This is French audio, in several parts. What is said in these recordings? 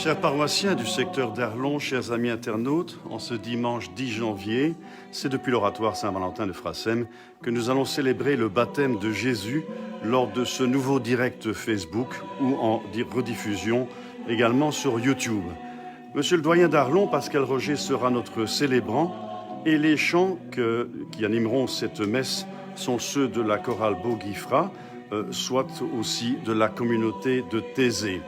Chers paroissiens du secteur d'Arlon, chers amis internautes, en ce dimanche 10 janvier, c'est depuis l'oratoire Saint-Valentin de Frassem que nous allons célébrer le baptême de Jésus lors de ce nouveau direct Facebook ou en rediffusion également sur YouTube. Monsieur le doyen d'Arlon, Pascal Roger sera notre célébrant et les chants qui animeront cette messe sont ceux de la chorale Beauguifra, soit aussi de la communauté de Thésée.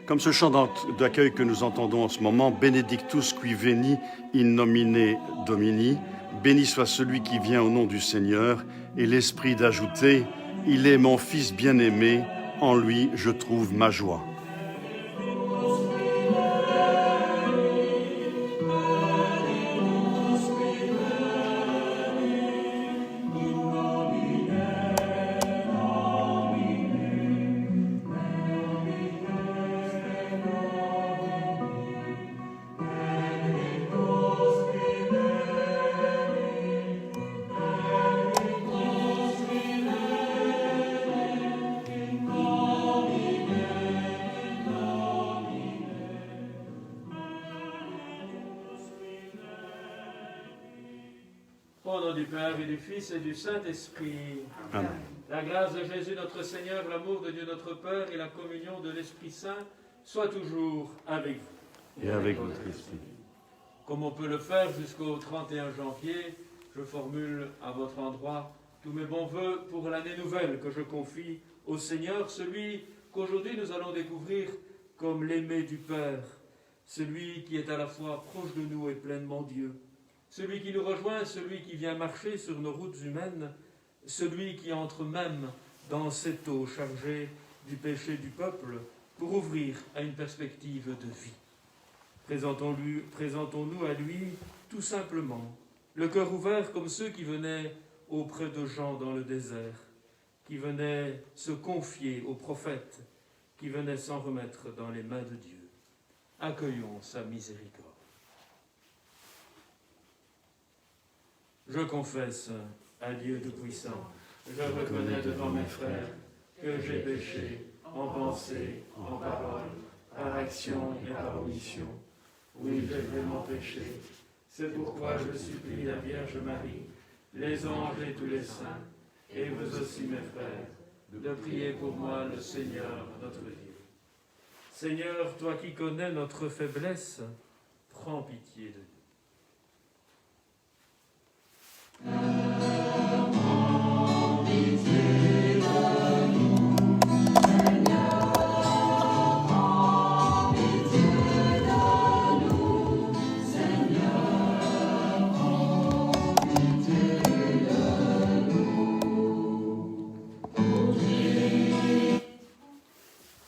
Comme ce chant d'accueil que nous entendons en ce moment, Benedictus qui veni in nomine Domini, béni soit celui qui vient au nom du Seigneur, et l'Esprit d'ajouter, il est mon Fils bien-aimé, en lui je trouve ma joie. Au nom du Père et du Fils et du Saint-Esprit. Amen. La grâce de Jésus notre Seigneur, l'amour de Dieu notre Père et la communion de l'Esprit Saint soient toujours avec vous. Et avec votre esprit. Comme on peut le faire jusqu'au 31 janvier, je formule à votre endroit tous mes bons voeux pour l'année nouvelle que je confie au Seigneur, celui qu'aujourd'hui nous allons découvrir comme l'aimé du Père, celui qui est à la fois proche de nous et pleinement Dieu, celui qui nous rejoint, celui qui vient marcher sur nos routes humaines, celui qui entre même dans cette eau chargée du péché du peuple pour ouvrir à une perspective de vie. Présentons-nous à lui tout simplement, le cœur ouvert comme ceux qui venaient auprès de Jean dans le désert, qui venaient se confier aux prophètes, qui venaient s'en remettre dans les mains de Dieu. Accueillons sa miséricorde. Je confesse à Dieu Tout-Puissant, je reconnais devant mes frères que j'ai péché en pensée, en parole, par action et par omission. Oui, j'ai vraiment péché. C'est pourquoi je supplie la Vierge Marie, les anges et tous les saints, et vous aussi mes frères, de prier pour moi le Seigneur notre Dieu. Seigneur, toi qui connais notre faiblesse, prends pitié de nous.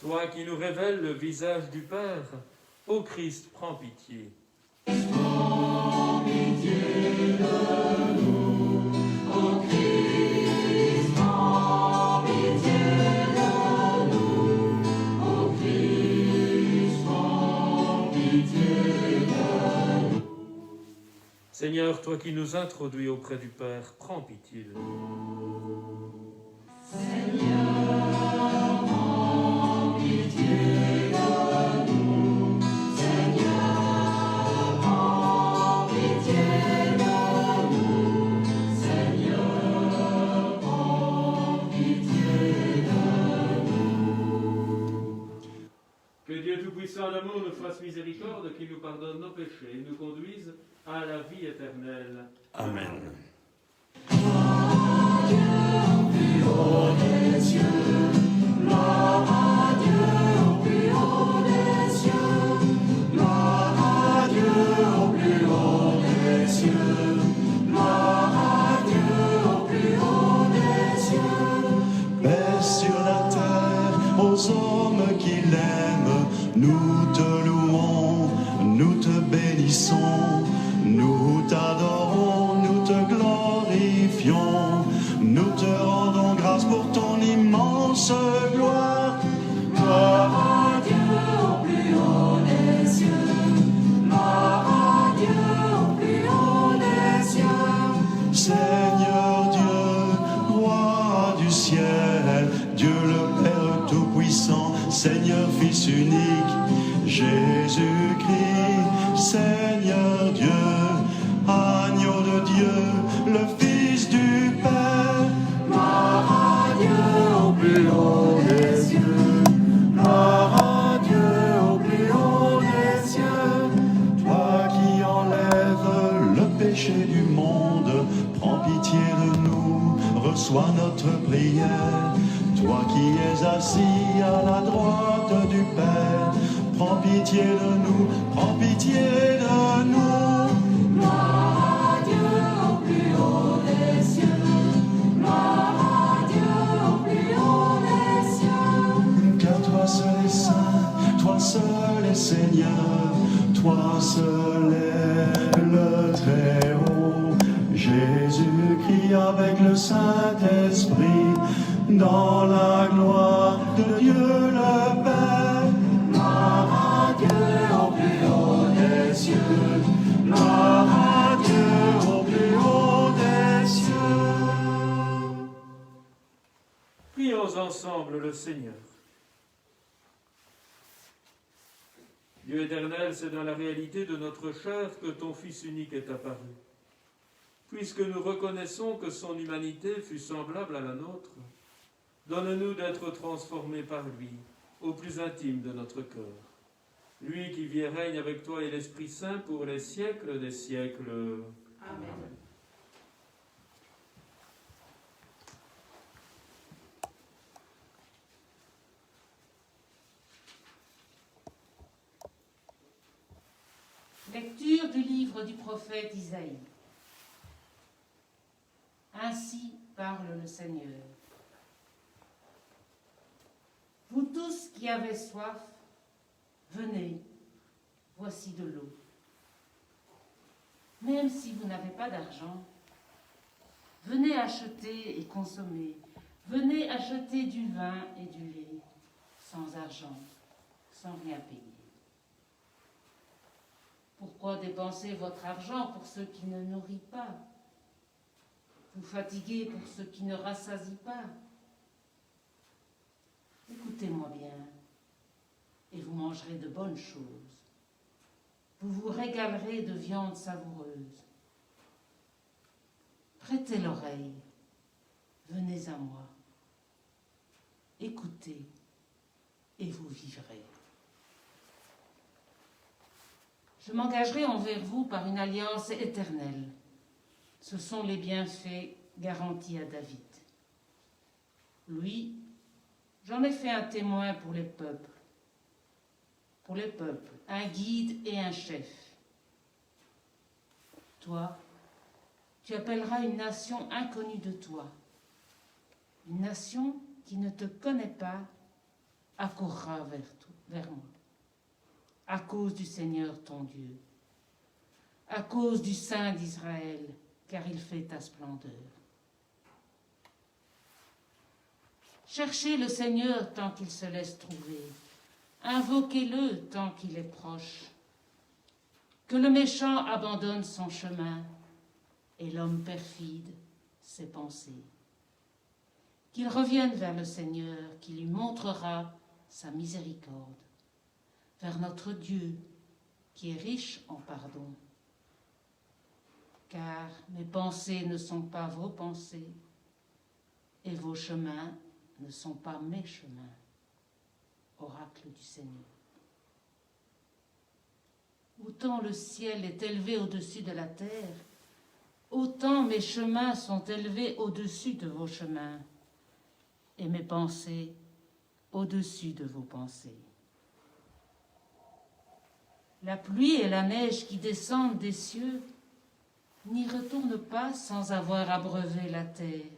Toi qui nous révèles le visage du Père, ô Christ, prends pitié. Prends pitié de nous, ô Christ, prends pitié de nous, ô Christ, prends pitié de nous. Seigneur, toi qui nous introduis auprès du Père, prends pitié de nous. Seigneur, Tout-Puissant d'amour nous fasse miséricorde, qui nous pardonne nos péchés et nous conduise à la vie éternelle. Amen. Gloire à Dieu au plus haut des cieux, gloire à Dieu au plus haut des cieux, gloire à Dieu au plus haut des cieux, gloire à Dieu au plus haut des cieux. Paix sur la terre aux hommes qui l'aiment. Nous te louons, nous te bénissons, nous t'adorons, nous te glorifions, nous te rendons grâce pour ton immense gloire. Gloire à Dieu au plus haut des cieux, gloire à Dieu au plus haut des cieux. Seigneur Dieu, roi du ciel, Dieu le Père Tout-Puissant, Tout-Puissant, Seigneur Fils unique, Jésus-Christ, Seigneur Dieu, Agneau de Dieu, le Fils du Père. Gloire à Dieu au plus haut des cieux. Gloire à Dieu au plus haut des cieux. Toi qui enlèves le péché du monde, prends pitié de nous, reçois notre prière. Toi qui es assis à la droite du Père, prends pitié de nous, prends pitié de nous. Gloire à Dieu au plus haut des cieux. Gloire à Dieu au plus haut des cieux. Car toi seul est saint, toi seul est Seigneur, toi seul est le Très-Haut. Jésus-Christ avec le Saint-Esprit, dans la gloire de Dieu le Père. Gloire à Dieu au plus haut des cieux. Gloire à Dieu au plus haut des cieux. Prions ensemble le Seigneur. Dieu éternel, c'est dans la réalité de notre chair que ton Fils unique est apparu. Puisque nous reconnaissons que son humanité fut semblable à la nôtre, donne-nous d'être transformés par lui, au plus intime de notre cœur. Lui qui vit et règne avec toi et l'Esprit Saint pour les siècles des siècles. Amen. Lecture du livre du prophète Isaïe. Ainsi parle le Seigneur. Vous tous qui avez soif, venez, voici de l'eau. Même si vous n'avez pas d'argent, venez acheter et consommer. Venez acheter du vin et du lait, sans argent, sans rien payer. Pourquoi dépenser votre argent pour ce qui ne nourrit pas? Vous fatiguez pour ce qui ne rassasie pas? Écoutez-moi bien, et vous mangerez de bonnes choses. Vous vous régalerez de viande savoureuse. Prêtez l'oreille, venez à moi. Écoutez, et vous vivrez. Je m'engagerai envers vous par une alliance éternelle. Ce sont les bienfaits garantis à David. Lui, j'en ai fait un témoin pour les peuples. Pour les peuples, un guide et un chef. Toi, tu appelleras une nation inconnue de toi. Une nation qui ne te connaît pas accourra vers moi. À cause du Seigneur ton Dieu, à cause du Saint d'Israël, car il fait ta splendeur. Cherchez le Seigneur tant qu'il se laisse trouver, invoquez-le tant qu'il est proche. Que le méchant abandonne son chemin et l'homme perfide ses pensées. Qu'il revienne vers le Seigneur, qui lui montrera sa miséricorde. Vers notre Dieu, qui est riche en pardon. Car mes pensées ne sont pas vos pensées, et vos chemins ne sont pas mes chemins. Oracle du Seigneur. Autant le ciel est élevé au-dessus de la terre, autant mes chemins sont élevés au-dessus de vos chemins, et mes pensées au-dessus de vos pensées. La pluie et la neige qui descendent des cieux n'y retournent pas sans avoir abreuvé la terre,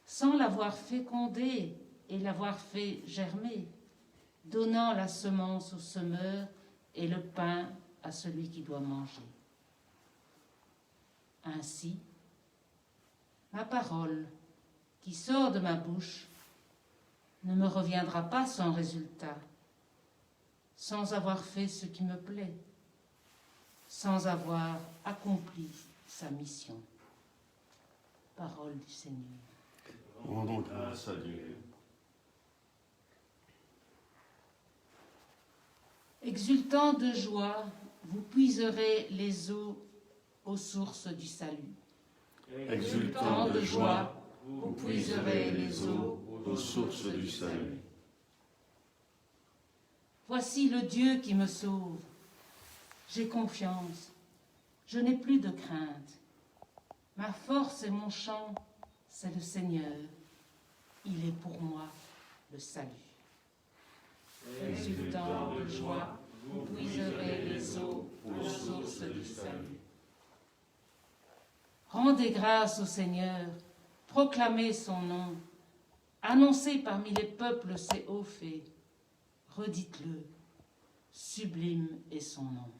sans l'avoir fécondée et l'avoir fait germer, donnant la semence au semeur et le pain à celui qui doit manger. Ainsi, ma parole qui sort de ma bouche ne me reviendra pas sans résultat, sans avoir fait ce qui me plaît, sans avoir accompli sa mission. Parole du Seigneur. Rendons grâce à Dieu. Exultant de joie, vous puiserez les eaux aux sources du salut. Exultant de joie, vous puiserez les eaux aux sources du salut. Voici le Dieu qui me sauve. J'ai confiance, je n'ai plus de crainte. Ma force et mon chant, c'est le Seigneur. Il est pour moi le salut. Exultant de joie, vous puiserez les eaux aux sources du salut. Rendez grâce au Seigneur, proclamez son nom, annoncez parmi les peuples ses hauts faits, redites-le, sublime est son nom.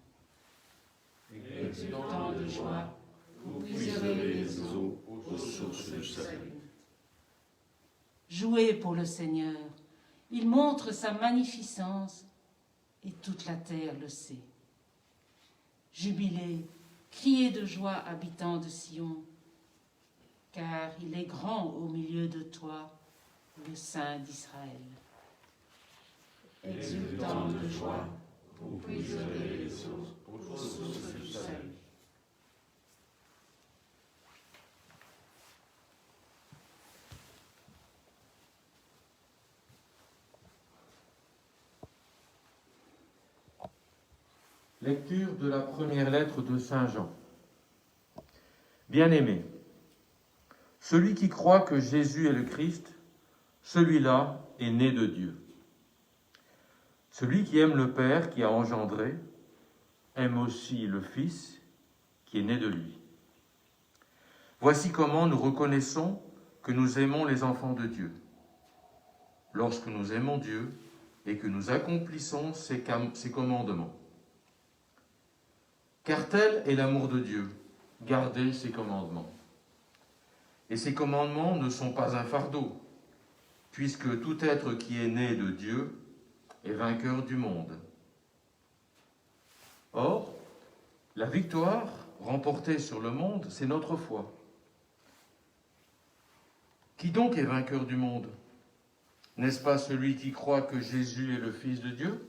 Exultant de joie, vous puiserez les eaux aux sources du salut. Jouez pour le Seigneur, il montre sa magnificence et toute la terre le sait. Jubilez, criez de joie, habitants de Sion, car il est grand au milieu de toi, le Saint d'Israël. Exultant de joie, vous puiserez les eaux aux sources du salut. Lecture de la première lettre de Saint Jean. Bien-aimés, celui qui croit que Jésus est le Christ, celui-là est né de Dieu. Celui qui aime le Père qui a engendré, aime aussi le Fils qui est né de lui. Voici comment nous reconnaissons que nous aimons les enfants de Dieu. Lorsque nous aimons Dieu et que nous accomplissons ses commandements. Car tel est l'amour de Dieu, garder ses commandements. Et ces commandements ne sont pas un fardeau, puisque tout être qui est né de Dieu est vainqueur du monde. Or, la victoire remportée sur le monde, c'est notre foi. Qui donc est vainqueur du monde? N'est-ce pas celui qui croit que Jésus est le Fils de Dieu?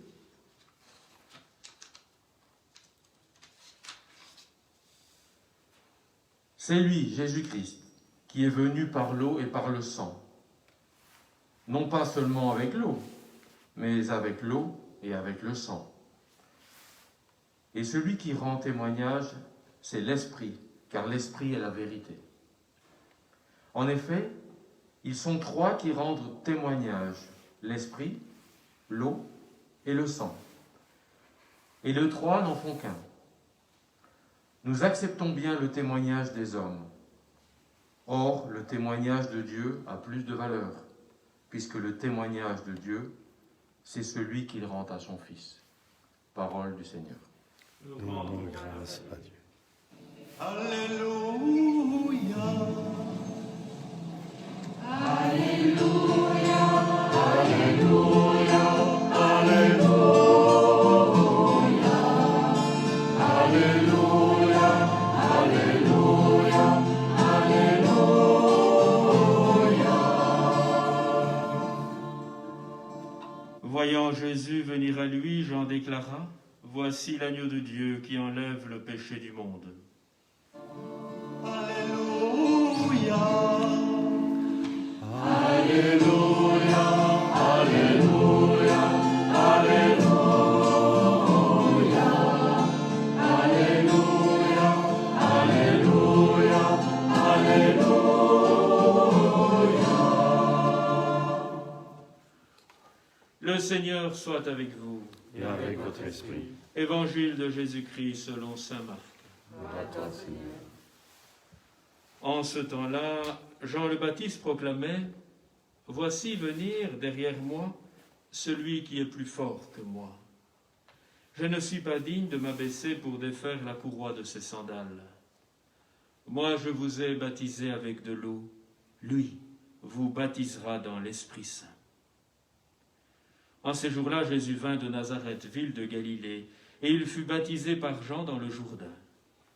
C'est lui, Jésus-Christ, qui est venu par l'eau et par le sang. Non pas seulement avec l'eau, mais avec l'eau et avec le sang. Et celui qui rend témoignage, c'est l'Esprit, car l'Esprit est la vérité. En effet, ils sont trois qui rendent témoignage, l'Esprit, l'eau et le sang. Et les trois n'en font qu'un. Nous acceptons bien le témoignage des hommes. Or, le témoignage de Dieu a plus de valeur, puisque le témoignage de Dieu, c'est celui qu'il rend à son Fils. Parole du Seigneur. Nous Nous rendons grâce à Dieu. Alléluia. Alléluia, Alléluia, Alléluia, Alléluia, Alléluia, Alléluia. Voyant Jésus venir à lui, Jean déclara: Voici l'agneau de Dieu qui enlève le péché du monde. Alléluia. Alléluia, Alléluia, Alléluia, Alléluia, Alléluia, Alléluia. Le Seigneur soit avec vous. Et avec votre esprit. Évangile de Jésus-Christ selon saint Marc. Gloire à toi, Seigneur. En ce temps-là, Jean le Baptiste proclamait: Voici venir derrière moi celui qui est plus fort que moi. Je ne suis pas digne de m'abaisser pour défaire la courroie de ses sandales. Moi, je vous ai baptisé avec de l'eau. Lui vous baptisera dans l'Esprit Saint. En ces jours-là, Jésus vint de Nazareth, ville de Galilée, et il fut baptisé par Jean dans le Jourdain.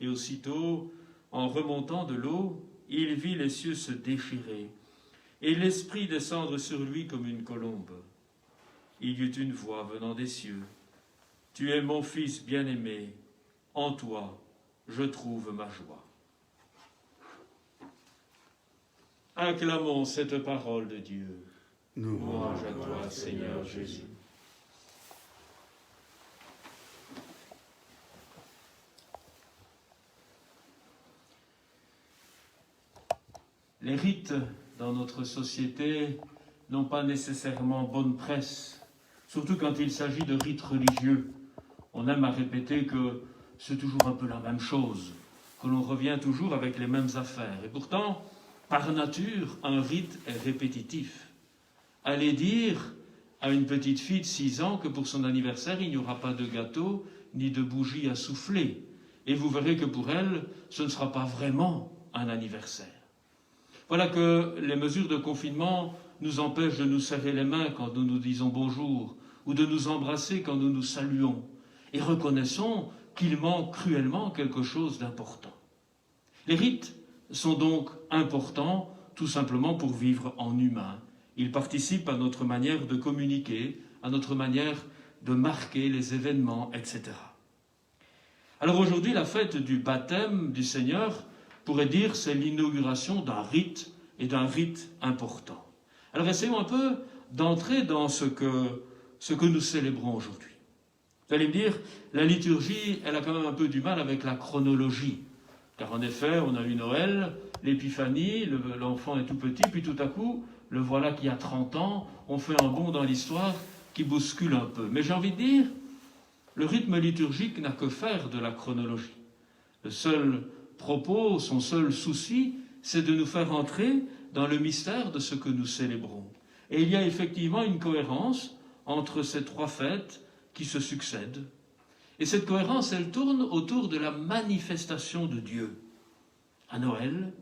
Et aussitôt, en remontant de l'eau, il vit les cieux se déchirer, et l'Esprit descendre sur lui comme une colombe. Il y eut une voix venant des cieux: Tu es mon Fils bien-aimé, en toi je trouve ma joie. Acclamons cette parole de Dieu. Nous Louange à toi, Seigneur Jésus. Les rites dans notre société n'ont pas nécessairement bonne presse, surtout quand il s'agit de rites religieux. On aime à répéter que c'est toujours un peu la même chose, que l'on revient toujours avec les mêmes affaires. Et pourtant, par nature, un rite est répétitif. Allez dire à une petite fille de 6 ans que pour son anniversaire, il n'y aura pas de gâteau ni de bougies à souffler. Et vous verrez que pour elle, ce ne sera pas vraiment un anniversaire. Voilà que les mesures de confinement nous empêchent de nous serrer les mains quand nous nous disons bonjour, ou de nous embrasser quand nous nous saluons. Et reconnaissons qu'il manque cruellement quelque chose d'important. Les rites sont donc importants tout simplement pour vivre en humain. Ils participent à notre manière de communiquer, à notre manière de marquer les événements, etc. Alors aujourd'hui, la fête du baptême du Seigneur, pourrait dire, c'est l'inauguration d'un rite, et d'un rite important. Alors essayons un peu d'entrer dans ce que nous célébrons aujourd'hui. Vous allez me dire, la liturgie, elle a quand même un peu du mal avec la chronologie. Car en effet, on a eu Noël, l'épiphanie, l'enfant est tout petit, puis tout à coup, le voilà qui a 30 ans, on fait un bond dans l'histoire qui bouscule un peu. Mais j'ai envie de dire, le rythme liturgique n'a que faire de la chronologie. Le seul propos, son seul souci, c'est de nous faire entrer dans le mystère de ce que nous célébrons. Et il y a effectivement une cohérence entre ces 3 fêtes qui se succèdent. Et cette cohérence, elle tourne autour de la manifestation de Dieu. À Noël,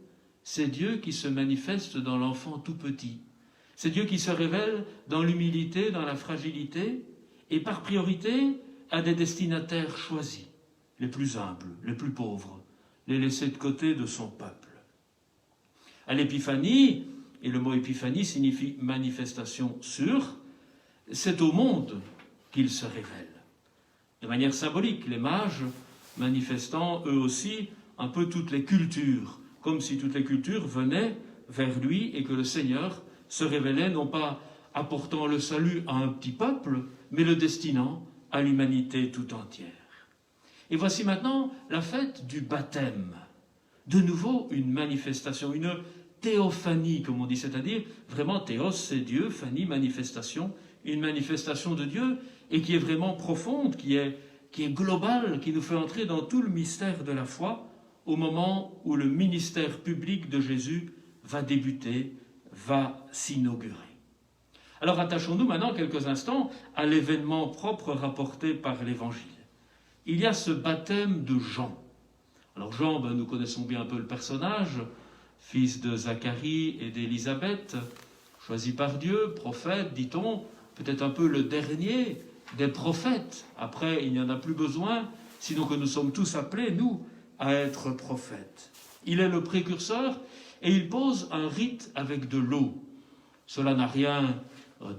c'est Dieu qui se manifeste dans l'enfant tout petit. C'est Dieu qui se révèle dans l'humilité, dans la fragilité, et par priorité à des destinataires choisis, les plus humbles, les plus pauvres, les laissés de côté de son peuple. À l'épiphanie, et le mot épiphanie signifie manifestation sur, c'est au monde qu'il se révèle. De manière symbolique, les mages manifestant eux aussi un peu toutes les cultures, comme si toutes les cultures venaient vers lui et que le Seigneur se révélait non pas apportant le salut à un petit peuple, mais le destinant à l'humanité tout entière. Et voici maintenant la fête du baptême. De nouveau une manifestation, une théophanie, comme on dit, c'est-à-dire vraiment théos, c'est Dieu, phanie, manifestation, une manifestation de Dieu, et qui est vraiment profonde, qui est globale, qui nous fait entrer dans tout le mystère de la foi, au moment où le ministère public de Jésus va débuter, va s'inaugurer. Alors attachons-nous maintenant quelques instants à l'événement propre rapporté par l'Évangile. Il y a ce baptême de Jean. Alors Jean, nous connaissons bien un peu le personnage, fils de Zacharie et d'Élisabeth, choisi par Dieu, prophète, dit-on, peut-être un peu le dernier des prophètes. Après, il n'y en a plus besoin, sinon que nous sommes tous appelés, nous, à être prophètes. Il est le précurseur et il pose un rite avec de l'eau. Cela n'a rien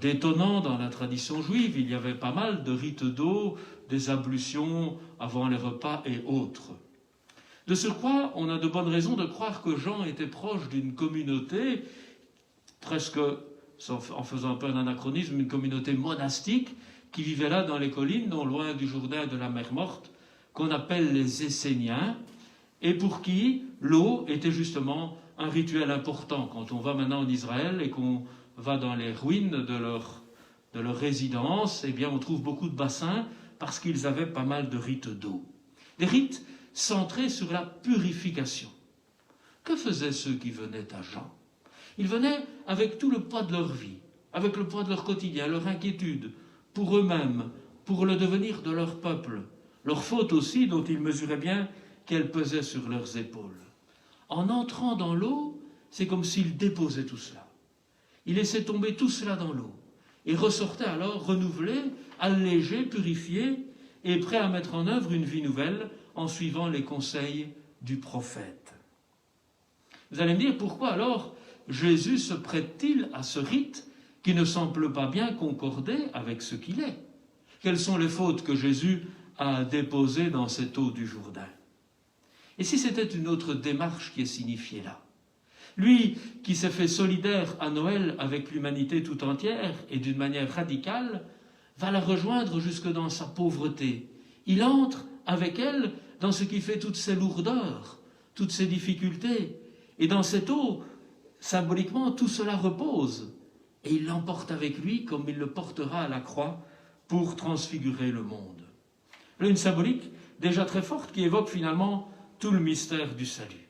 d'étonnant dans la tradition juive. Il y avait pas mal de rites d'eau, des ablutions avant les repas et autres. De surcroît, on a de bonnes raisons de croire que Jean était proche d'une communauté, presque, en faisant un peu un anachronisme, une communauté monastique qui vivait là dans les collines, non loin du Jourdain et de la mer Morte, qu'on appelle les Esséniens, et pour qui l'eau était justement un rituel important. Quand on va maintenant en Israël et qu'on va dans les ruines de leur résidence, eh bien on trouve beaucoup de bassins parce qu'ils avaient pas mal de rites d'eau. Des rites centrés sur la purification. Que faisaient ceux qui venaient à Jean? Ils venaient avec tout le poids de leur vie, avec le poids de leur quotidien, leur inquiétude, pour eux-mêmes, pour le devenir de leur peuple, leur faute aussi dont ils mesuraient bien qu'elle pesait sur leurs épaules. En entrant dans l'eau, c'est comme s'ils déposaient tout cela. Ils laissaient tomber tout cela dans l'eau et ressortaient alors renouvelés, allégés, purifiés et prêts à mettre en œuvre une vie nouvelle en suivant les conseils du prophète. Vous allez me dire, pourquoi alors Jésus se prête-t-il à ce rite qui ne semble pas bien concorder avec ce qu'il est? Quelles sont les fautes que Jésus a déposées dans cette eau du Jourdain? Et si c'était une autre démarche qui est signifiée là? Lui qui s'est fait solidaire à Noël avec l'humanité tout entière et d'une manière radicale, va la rejoindre jusque dans sa pauvreté. Il entre avec elle dans ce qui fait toutes ses lourdeurs, toutes ses difficultés. Et dans cette eau, symboliquement, tout cela repose. Et il l'emporte avec lui comme il le portera à la croix pour transfigurer le monde. Là, une symbolique déjà très forte qui évoque finalement tout le mystère du salut.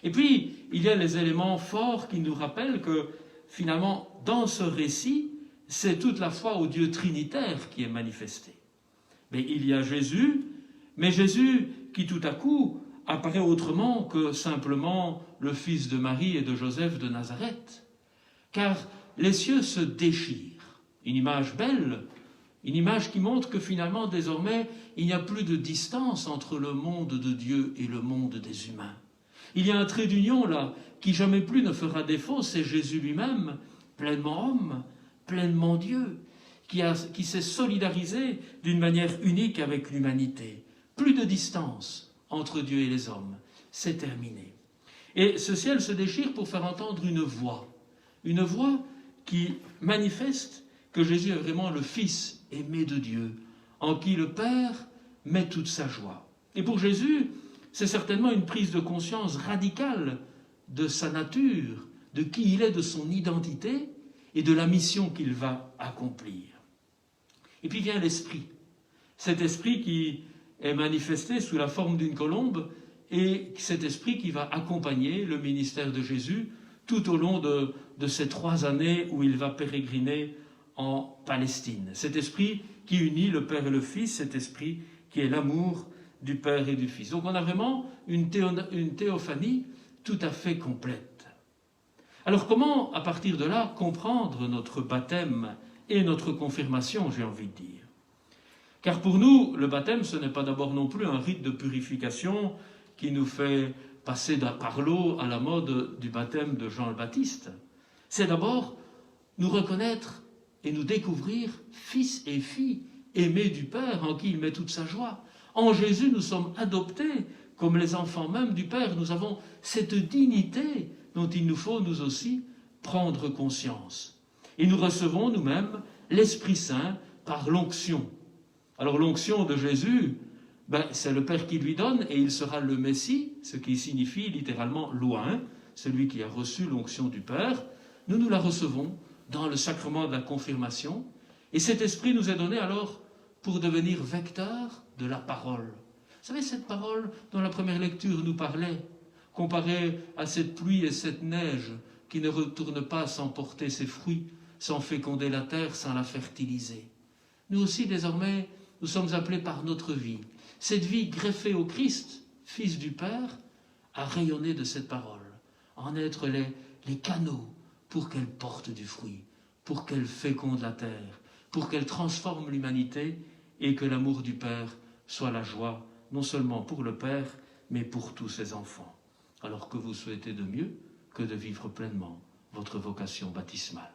Et puis, il y a les éléments forts qui nous rappellent que finalement, dans ce récit, c'est toute la foi au Dieu trinitaire qui est manifestée. Mais il y a Jésus, mais Jésus qui tout à coup apparaît autrement que simplement le fils de Marie et de Joseph de Nazareth. Car les cieux se déchirent. Une image belle, une image qui montre que finalement, désormais, il n'y a plus de distance entre le monde de Dieu et le monde des humains. Il y a un trait d'union là, qui jamais plus ne fera défaut, c'est Jésus lui-même, pleinement homme, pleinement Dieu, qui s'est solidarisé d'une manière unique avec l'humanité. Plus de distance entre Dieu et les hommes. C'est terminé. Et ce ciel se déchire pour faire entendre une voix qui manifeste que Jésus est vraiment le Fils aimé de Dieu, en qui le Père met toute sa joie. Et pour Jésus, c'est certainement une prise de conscience radicale de sa nature, de qui il est, de son identité et de la mission qu'il va accomplir. Et puis vient l'Esprit, cet Esprit qui est manifesté sous la forme d'une colombe et cet Esprit qui va accompagner le ministère de Jésus tout au long de ces 3 années où il va pérégriner en Palestine. Cet Esprit qui unit le Père et le Fils, cet Esprit qui est l'amour du Père et du Fils. Donc on a vraiment une théophanie tout à fait complète. Alors comment, à partir de là, comprendre notre baptême et notre confirmation, j'ai envie de dire? Car pour nous, le baptême, ce n'est pas d'abord non plus un rite de purification qui nous fait passer par l'eau à la mode du baptême de Jean le Baptiste. C'est d'abord nous reconnaître et nous découvrir fils et filles aimés du Père en qui il met toute sa joie. En Jésus, nous sommes adoptés comme les enfants même du Père. Nous avons cette dignité dont il nous faut, nous aussi, prendre conscience. Et nous recevons nous-mêmes l'Esprit Saint par l'onction. Alors l'onction de Jésus, c'est le Père qui lui donne et il sera le Messie, ce qui signifie littéralement loin, celui qui a reçu l'onction du Père. Nous la recevons dans le sacrement de la confirmation. Et cet Esprit nous est donné alors pour devenir vecteur de la parole. Vous savez, cette parole dont la première lecture nous parlait, comparée à cette pluie et cette neige qui ne retourne pas sans porter ses fruits, sans féconder la terre, sans la fertiliser. Nous aussi, désormais, nous sommes appelés par notre vie, cette vie greffée au Christ, Fils du Père, à rayonner de cette parole, en être les canaux pour qu'elle porte du fruit, pour qu'elle féconde la terre, pour qu'elle transforme l'humanité et que l'amour du Père soit la joie, non seulement pour le Père, mais pour tous ses enfants. Alors que vous souhaitez de mieux que de vivre pleinement votre vocation baptismale.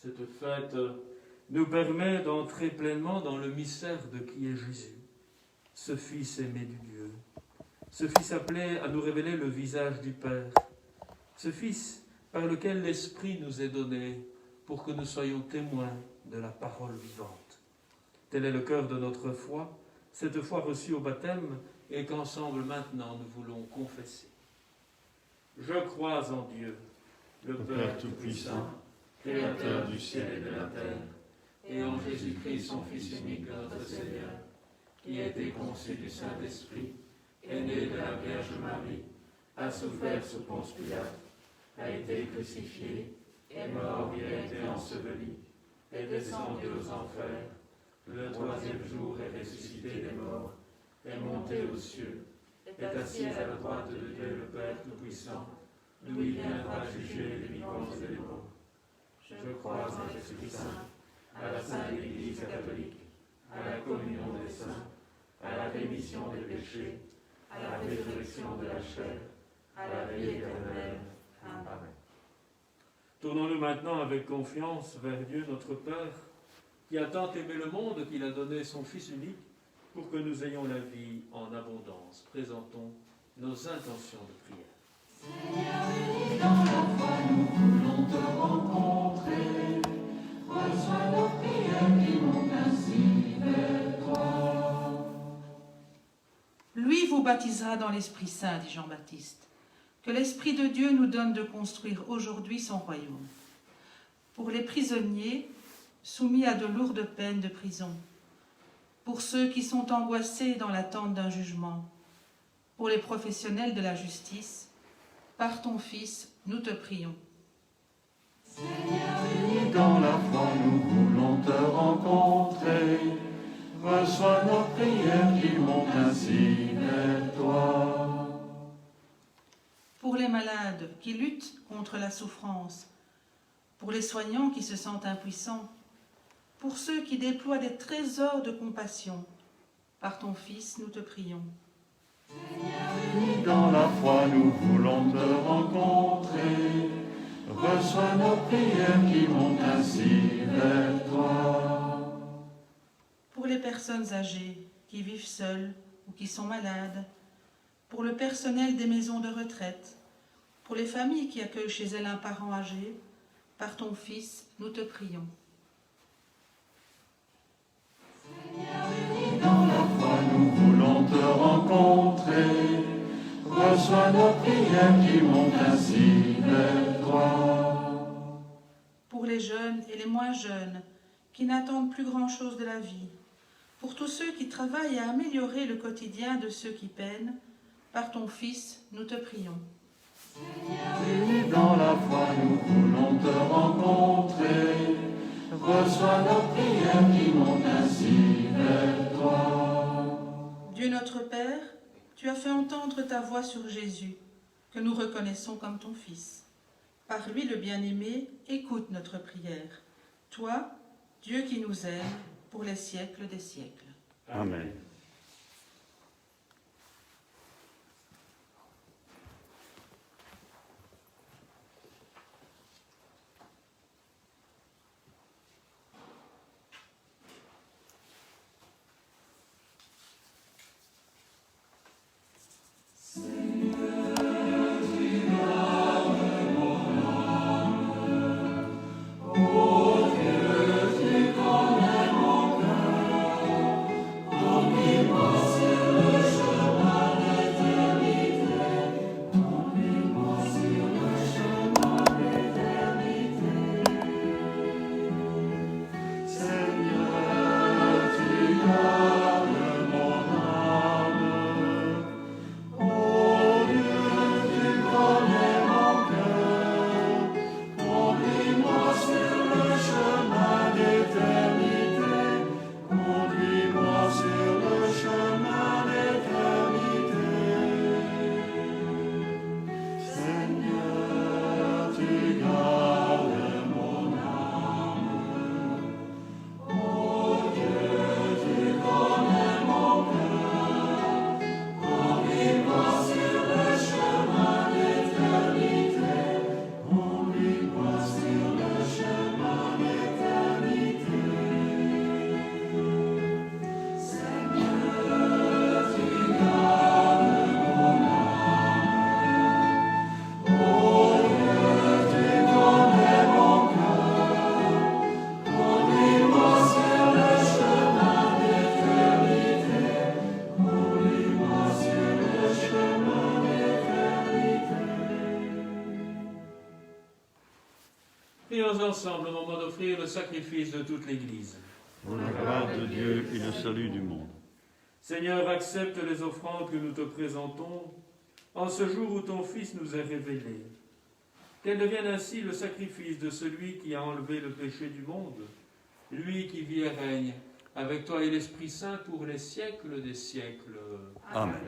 Cette fête nous permet d'entrer pleinement dans le mystère de qui est Jésus, ce Fils aimé du Dieu, ce Fils appelé à nous révéler le visage du Père, ce Fils par lequel l'Esprit nous est donné pour que nous soyons témoins de la parole vivante. Tel est le cœur de notre foi, cette foi reçue au baptême et qu'ensemble maintenant nous voulons confesser. Je crois en Dieu, le Père Tout-Puissant, Créateur du ciel et de la terre, et en Jésus-Christ, son Fils unique, notre Seigneur, qui a été conçu du Saint-Esprit, est né de la Vierge Marie, a souffert sous Ponce Pilate, a été crucifié, est mort et a été enseveli, est descendu aux enfers, le troisième jour est ressuscité des morts, est monté aux cieux, est assis à la droite de Dieu le Père Tout-Puissant, d'où il viendra juger les vivants et les morts. Je crois en l'Esprit Saint, à la Sainte Église catholique, à la communion des saints, à la rémission des péchés, à la résurrection de la chair, à la vie éternelle. Amen. Tournons-nous maintenant avec confiance vers Dieu notre Père, qui a tant aimé le monde qu'il a donné son Fils unique pour que nous ayons la vie en abondance. Présentons nos intentions de prière. Seigneur, unis dans la foi, nous voulons te rencontrer. Reçois nos prières qui montent ainsi vers toi. Lui vous baptisera dans l'Esprit Saint, dit Jean-Baptiste. Que l'Esprit de Dieu nous donne de construire aujourd'hui son royaume. Pour les prisonniers soumis à de lourdes peines de prison, pour ceux qui sont angoissés dans l'attente d'un jugement, pour les professionnels de la justice, par ton Fils, nous te prions. Seigneur, Unis dans la foi, nous voulons te rencontrer. Reçois nos prières qui montent ainsi vers toi. Pour les malades qui luttent contre la souffrance, pour les soignants qui se sentent impuissants, pour ceux qui déploient des trésors de compassion, par ton Fils, nous te prions. Unis dans la foi, nous voulons te rencontrer. Reçois nos prières qui montent ainsi vers toi. Pour les personnes âgées qui vivent seules ou qui sont malades, pour le personnel des maisons de retraite, pour les familles qui accueillent chez elles un parent âgé, par ton Fils, nous te prions. unis dans la foi, Nous voulons te rencontrer. Reçois nos prières qui montent ainsi vers toi. Pour les jeunes et les moins jeunes qui n'attendent plus grand-chose de la vie, pour tous ceux qui travaillent à améliorer le quotidien de ceux qui peinent, par ton Fils, nous te prions. Unis dans la foi, nous voulons te rencontrer. Reçois nos prières qui montent ainsi vers toi. Dieu notre Père, tu as fait entendre ta voix sur Jésus, que nous reconnaissons comme ton Fils. Par lui le bien-aimé, écoute notre prière. Toi, Dieu qui nous aime, pour les siècles des siècles. Amen. Prions ensemble au moment d'offrir le sacrifice de toute l'Église. Pour la gloire de Dieu et le salut du monde. Seigneur, accepte les offrandes que nous te présentons en ce jour où ton Fils nous est révélé. Qu'elle devienne ainsi le sacrifice de celui qui a enlevé le péché du monde, lui qui vit et règne avec toi et l'Esprit Saint pour les siècles des siècles. Amen.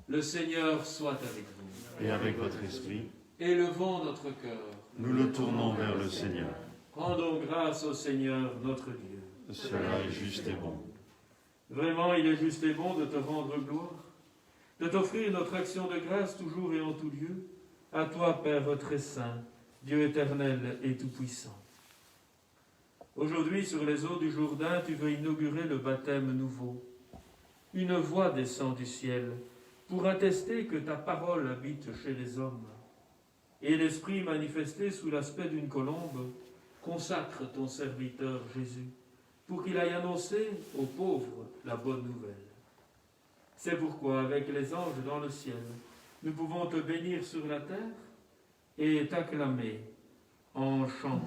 Le Seigneur soit avec vous. Et avec votre esprit, Élevons notre cœur. nous le tournons vers le Seigneur. Rendons grâce au Seigneur notre Dieu. Cela est juste et bon. Vraiment, il est juste et bon de te rendre gloire, de t'offrir notre action de grâce toujours et en tout lieu, à toi, Père très saint, Dieu éternel et tout-puissant. Aujourd'hui, sur les eaux du Jourdain, tu veux inaugurer le baptême nouveau. Une voix descend du ciel pour attester que ta parole habite chez les hommes. Et l'Esprit manifesté sous l'aspect d'une colombe consacre ton serviteur Jésus pour qu'il aille annoncer aux pauvres la bonne nouvelle. C'est pourquoi, avec les anges dans le ciel, nous pouvons te bénir sur la terre et t'acclamer en chantant.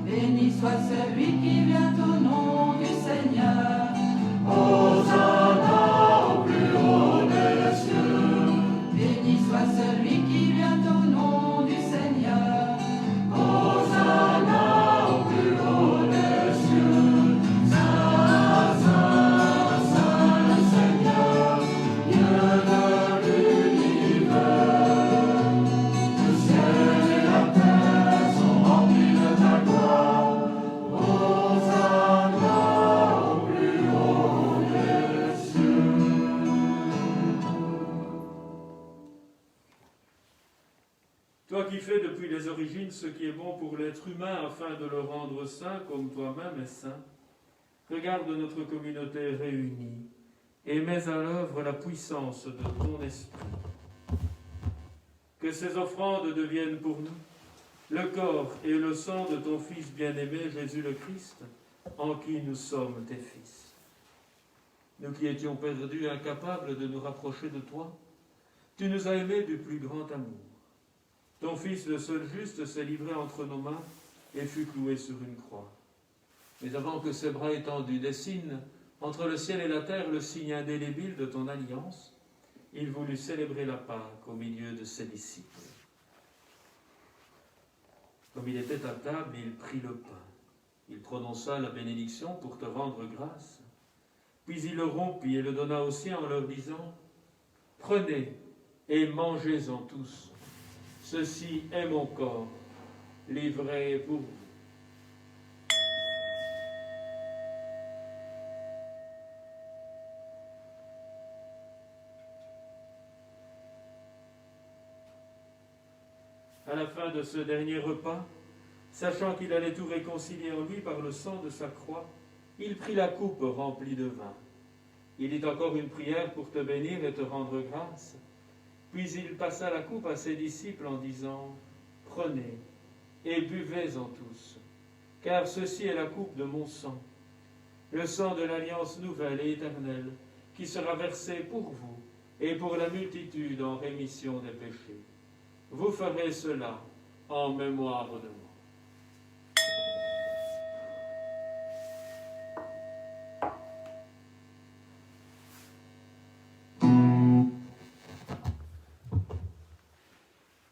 Béni soit celui qui vient au nom du Seigneur. Hosanna au plus haut des cieux. Béni soit celui qui vient au nom du Seigneur. Hosanna au plus haut des cieux. Saint, Saint, Saint le Seigneur, Dieu de l'univers. Le ciel et la terre sont remplis de ta gloire. Hosanna au plus haut des cieux. Toi qui fais depuis les origines ce qui est bon pour l'être humain afin de le rendre saint comme toi-même es saint, regarde notre communauté réunie et mets à l'œuvre la puissance de ton esprit. Que ces offrandes deviennent pour nous le corps et le sang de ton Fils bien-aimé Jésus le Christ, en qui nous sommes tes fils. Nous qui étions perdus, incapables de nous rapprocher de toi, tu nous as aimés du plus grand amour. Ton Fils, le seul juste, s'est livré entre nos mains et fut cloué sur une croix. Mais avant que ses bras étendus dessinent entre le ciel et la terre le signe indélébile de ton alliance, il voulut célébrer la Pâque au milieu de ses disciples. Comme il était à table, il prit le pain. Il prononça la bénédiction pour te rendre grâce. Puis il le rompit et le donna aux siens en leur disant « Prenez et mangez-en tous. Ceci est mon corps, livré pour vous. » À la fin de ce dernier repas, sachant qu'il allait tout réconcilier en lui par le sang de sa croix, il prit la coupe remplie de vin. Il dit encore une prière pour te bénir et te rendre grâce. Puis il passa la coupe à ses disciples en disant « Prenez et buvez-en tous, car ceci est la coupe de mon sang, le sang de l'alliance nouvelle et éternelle, qui sera versé pour vous et pour la multitude en rémission des péchés. Vous ferez cela en mémoire de moi. »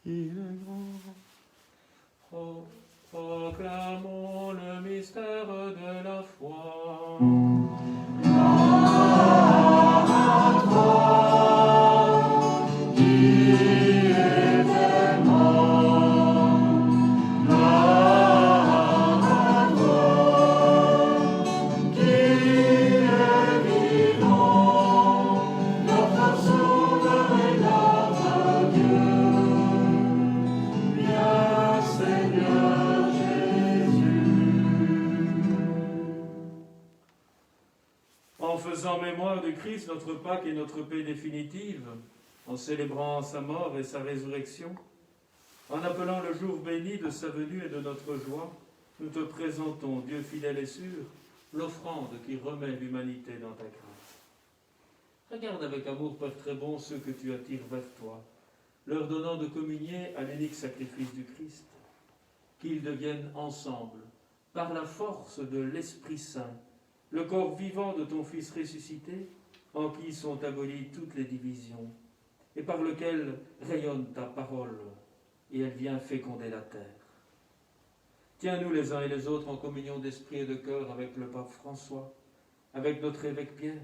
Il est grand. Proclamons le mystère de la foi. En faisant mémoire de Christ, notre Pâque et notre paix définitive, en célébrant sa mort et sa résurrection, En appelant le jour béni de sa venue et de notre joie, nous te présentons, Dieu fidèle et sûr, l'offrande qui remet l'humanité dans ta grâce. Regarde avec amour, Père très bon, ceux que tu attires vers toi, leur donnant de communier à l'unique sacrifice du Christ, qu'ils deviennent ensemble, par la force de l'Esprit Saint, le corps vivant de ton Fils ressuscité, en qui sont abolies toutes les divisions, et par lequel rayonne ta parole, et elle vient féconder la terre. Tiens-nous les uns et les autres en communion d'esprit et de cœur avec le pape François, avec notre évêque Pierre.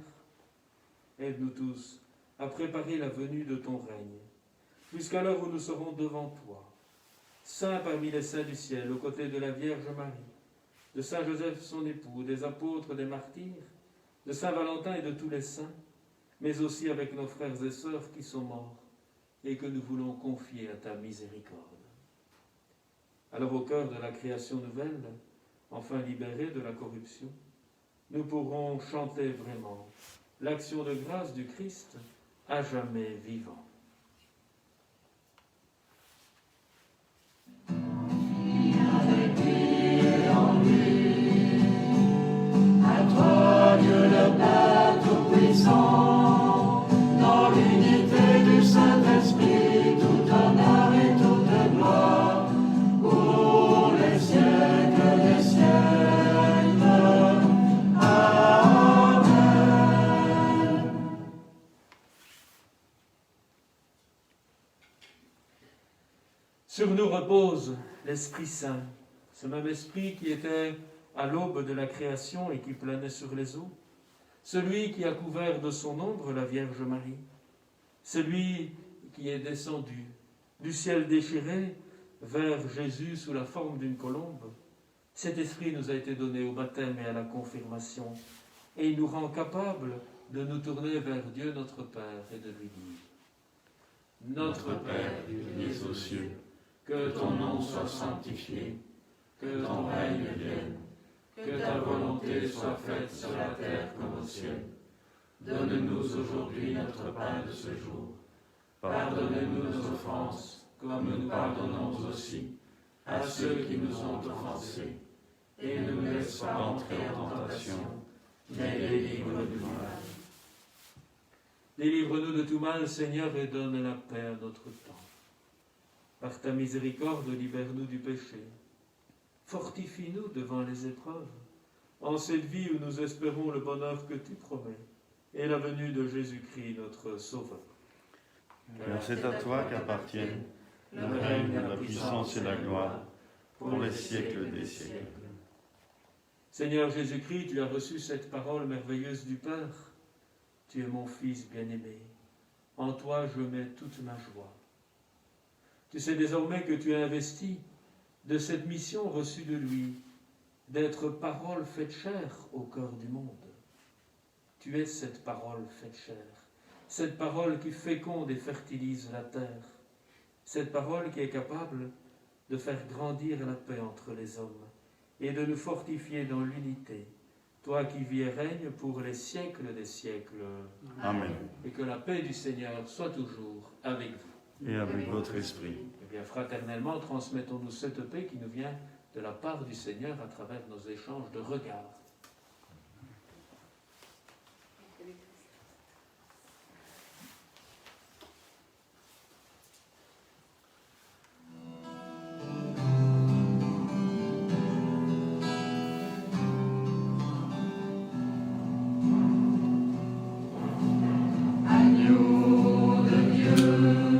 Aide-nous tous à préparer la venue de ton règne, jusqu'à l'heure où nous serons devant toi, saints parmi les saints du ciel, aux côtés de la Vierge Marie, de saint Joseph son époux, des apôtres, des martyrs, de saint Valentin et de tous les saints, mais aussi avec nos frères et sœurs qui sont morts et que nous voulons confier à ta miséricorde. Alors au cœur de la création nouvelle, enfin libérée de la corruption, nous pourrons chanter vraiment l'action de grâce du Christ à jamais vivant. À toi, Dieu le Père Tout-Puissant, dans l'unité du Saint-Esprit, tout honneur et toute gloire, pour les siècles des siècles. Amen. Sur nous repose l'Esprit Saint, ce même Esprit qui était à l'aube de la création et qui planait sur les eaux, celui qui a couvert de son ombre la Vierge Marie, celui qui est descendu du ciel déchiré vers Jésus sous la forme d'une colombe. Cet Esprit nous a été donné au baptême et à la confirmation, et il nous rend capables de nous tourner vers Dieu notre Père et de lui dire : Notre Père qui es aux cieux, que ton nom soit sanctifié, que ton règne vienne, que ta volonté soit faite sur la terre comme au ciel. Donne-nous aujourd'hui notre pain de ce jour. Pardonne-nous nos offenses, comme nous pardonnons aussi à ceux qui nous ont offensés. Et ne nous laisse pas entrer en tentation, mais délivre-nous du mal. Délivre-nous de tout mal, Seigneur, et donne la paix à notre temps. Par ta miséricorde, libère-nous du péché. Fortifie-nous devant les épreuves, en cette vie où nous espérons le bonheur que tu promets, et la venue de Jésus-Christ, notre Sauveur. Car c'est à toi qu'appartiennent le règne, la puissance et la gloire, pour les siècles des siècles. Seigneur Jésus-Christ, tu as reçu cette parole merveilleuse du Père. Tu es mon Fils bien-aimé. En toi je mets toute ma joie. Tu sais désormais que tu es investi de cette mission reçue de lui, d'être parole faite chair au cœur du monde. Tu es cette parole faite chair, cette parole qui féconde et fertilise la terre, cette parole qui est capable de faire grandir la paix entre les hommes et de nous fortifier dans l'unité, toi qui vis et règnes pour les siècles des siècles. Amen. Et que la paix du Seigneur soit toujours avec vous. Et avec votre esprit. Eh bien, fraternellement, transmettons-nous cette paix qui nous vient de la part du Seigneur à travers nos échanges de regards. Agneau de Dieu,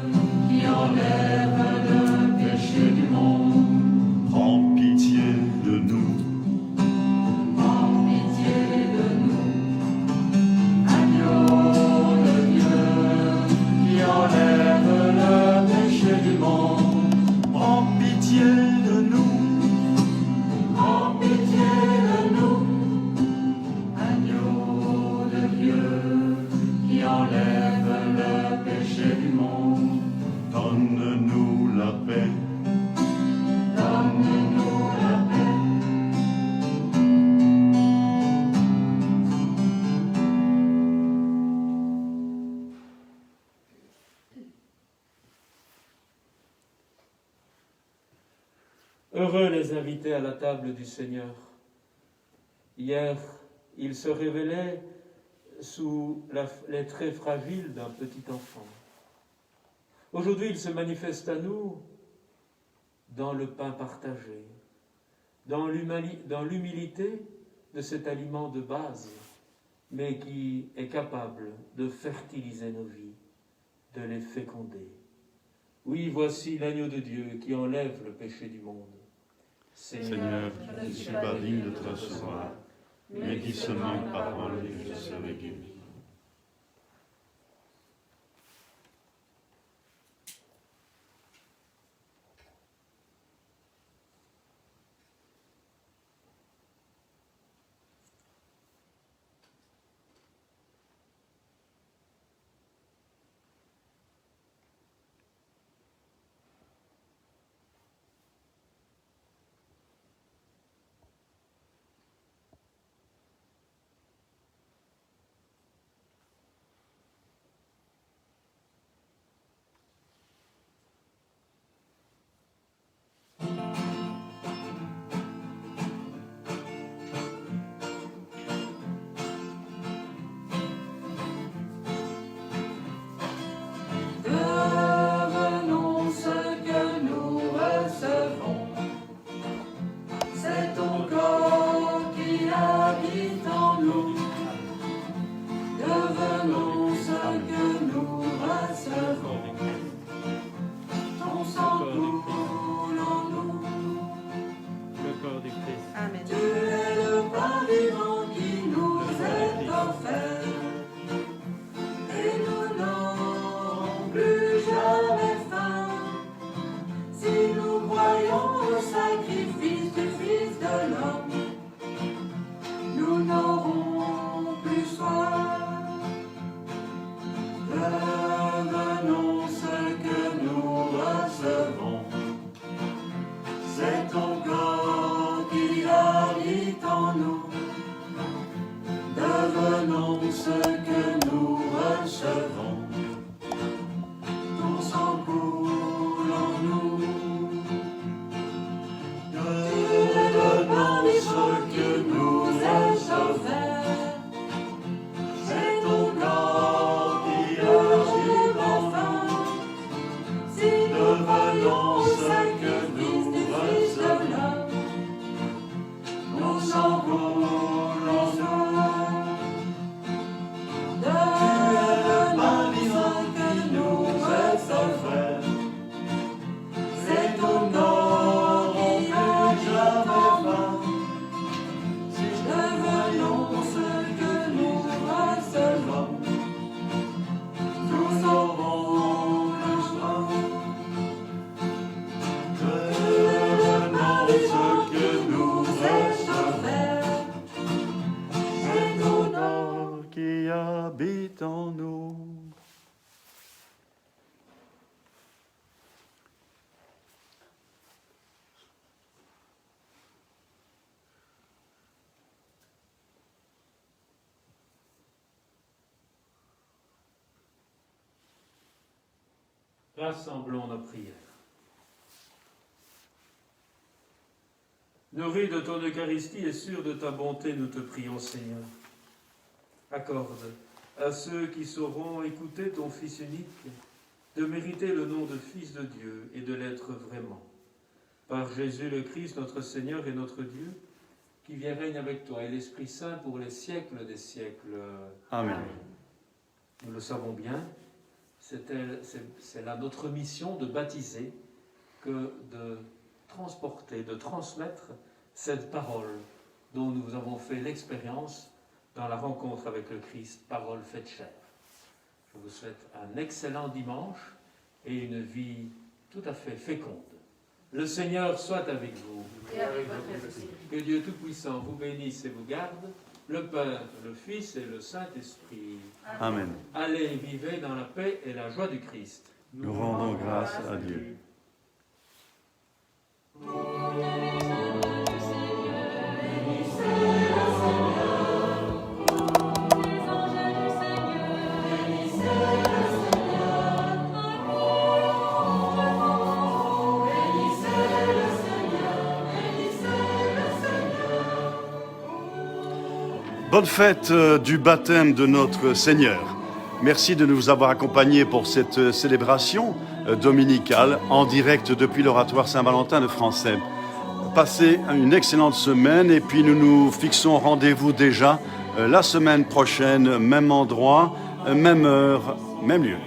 qui enlève le péché du monde, Prends pitié de nous. prends pitié de nous. Agneau de Dieu, qui enlève le péché du monde, Prends pitié de nous. prends pitié de nous. Agneau de Dieu, qui enlève le péché du monde, Donne-nous la paix. donne-nous la paix. Heureux les invités à la table du Seigneur. Hier, il se révélait sous les traits fragiles d'un petit enfant. Aujourd'hui, il se manifeste à nous dans le pain partagé, dans l'humilité de cet aliment de base, mais qui est capable de fertiliser nos vies, de les féconder. Oui, voici l'agneau de Dieu qui enlève le péché du monde. Seigneur, je ne suis pas digne de te recevoir, mais dis seulement une parole et je serai guéri. Devenons ce que nous recevons. C'est ton corps qui habite en nous. Devenons ce que nous recevons. Ton sang coule en nous. Le corps du Christ. Amen. Tu es le pain vivant qui nous est offert. Et nous n'aurons plus jamais faim. Si nous croyons au sacrifice du Fils de l'homme, nous n'aurons plus soif. Devenons ce que nous recevons. C'est ton corps qui habite en nous. Devenons ce que nous recevons. Ton sang coule en nous. Devenons ce que nous est offert. C'est ton corps qui agit enfin. Si nous voyons au sacrifice du Fils de l'homme, nous sang coule en nous. Devenons ce que nous est offert. C'est ton corps qui agit enfin. Devenons ce que nous recevons. Nous aurons le soin. Devenons ce que nous est offert. C'est ton corps Qui habite en nous. Rassemblons nos prières. Nourris de ton Eucharistie et sûrs de ta bonté, nous te prions, Seigneur. Accorde à ceux qui sauront écouter ton Fils unique de mériter le nom de Fils de Dieu et de l'être vraiment. Par Jésus le Christ, notre Seigneur et notre Dieu, qui vient règne avec toi et l'Esprit Saint pour les siècles des siècles. Amen. Nous le savons bien, c'est là notre mission de baptiser que de transporter, de transmettre cette parole dont nous avons fait l'expérience dans la rencontre avec le Christ, parole faite chair. Je vous souhaite un excellent dimanche et une vie tout à fait féconde. Le Seigneur soit avec vous. Et avec votre esprit. Que Dieu Tout-Puissant vous bénisse et vous garde, le Père, le Fils et le Saint-Esprit. Amen. Allez, vivez dans la paix et la joie du Christ. Nous rendons grâce à Dieu. Bénissez le Seigneur. Bonne fête du baptême de notre Seigneur. Merci de nous avoir accompagnés pour cette célébration dominicale en direct depuis l'Oratoire Saint-Valentin de Français. Passez une excellente semaine et puis nous nous fixons rendez-vous déjà la semaine prochaine, même endroit, même heure, même lieu.